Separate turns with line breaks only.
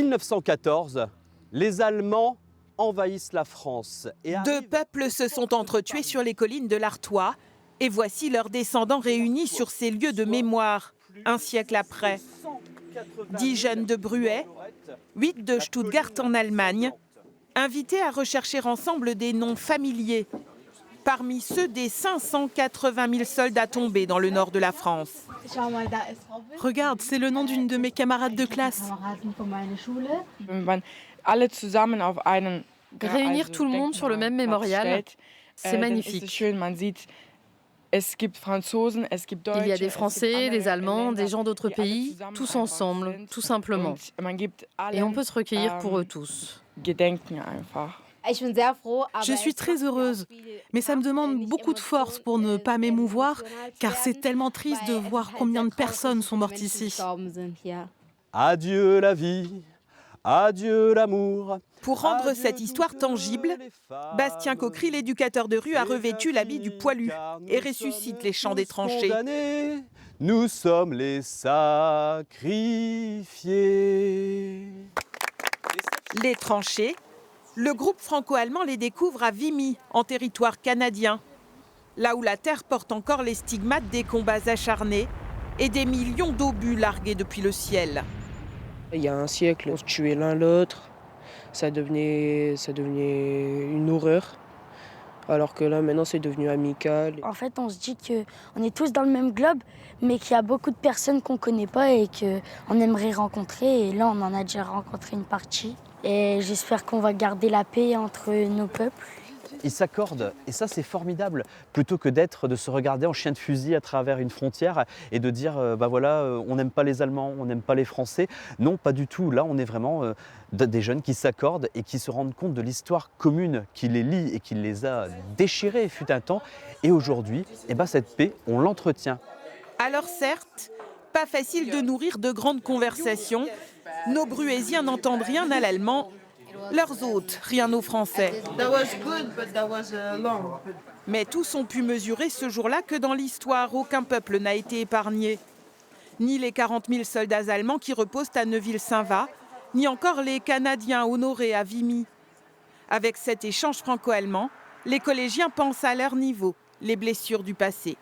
1914, les Allemands envahissent la France.
Deux peuples se sont entretués sur les collines de l'Artois et voici leurs descendants réunis sur ces lieux de mémoire, un siècle après. 10 jeunes de Bruay, 8 de Stuttgart en Allemagne, invités à rechercher ensemble des noms familiers, parmi ceux des 580 000 soldats tombés dans le nord de la France.
Regarde, c'est le nom d'une de mes camarades de classe.
Réunir tout le monde sur le même mémorial, c'est magnifique. Il y a des Français, des Allemands, des gens d'autres pays, tous ensemble, tout simplement. Et on peut se recueillir pour eux tous.
Je suis très heureuse, mais ça me demande beaucoup de force pour ne pas m'émouvoir, car c'est tellement triste de voir combien de personnes sont mortes ici.
Adieu la vie, adieu l'amour.
Pour rendre cette histoire tangible, Bastien Coquery, l'éducateur de rue, a revêtu l'habit du poilu et ressuscite les chants des tranchées.
Nous sommes les sacrifiés.
Les tranchées, le groupe franco-allemand les découvre à Vimy, en territoire canadien, là où la terre porte encore les stigmates des combats acharnés et des millions d'obus largués depuis le ciel.
Il y a un siècle, on se tuait l'un l'autre, ça devenait une horreur. Alors que là, maintenant, c'est devenu amical.
En fait, on se dit qu'on est tous dans le même globe, mais qu'il y a beaucoup de personnes qu'on ne connaît pas et qu'on aimerait rencontrer. Et là, on en a déjà rencontré une partie. Et j'espère qu'on va garder la paix entre nos peuples.
Ils s'accordent, et ça c'est formidable, plutôt que de se regarder en chien de fusil à travers une frontière et de dire bah voilà, on n'aime pas les Allemands, on n'aime pas les Français. Non, pas du tout. Là, on est vraiment des jeunes qui s'accordent et qui se rendent compte de l'histoire commune qui les lie et qui les a déchirés fut un temps. Et aujourd'hui, cette paix, on l'entretient.
Alors certes, pas facile de nourrir de grandes conversations. Nos Bruaysiens n'entendent rien à l'allemand. Leurs hôtes, rien aux Français. Mais tous ont pu mesurer ce jour-là que dans l'histoire, aucun peuple n'a été épargné. Ni les 40 000 soldats allemands qui reposent à Neuville-Saint-Va, ni encore les Canadiens honorés à Vimy. Avec cet échange franco-allemand, les collégiens pensent à leur niveau les blessures du passé.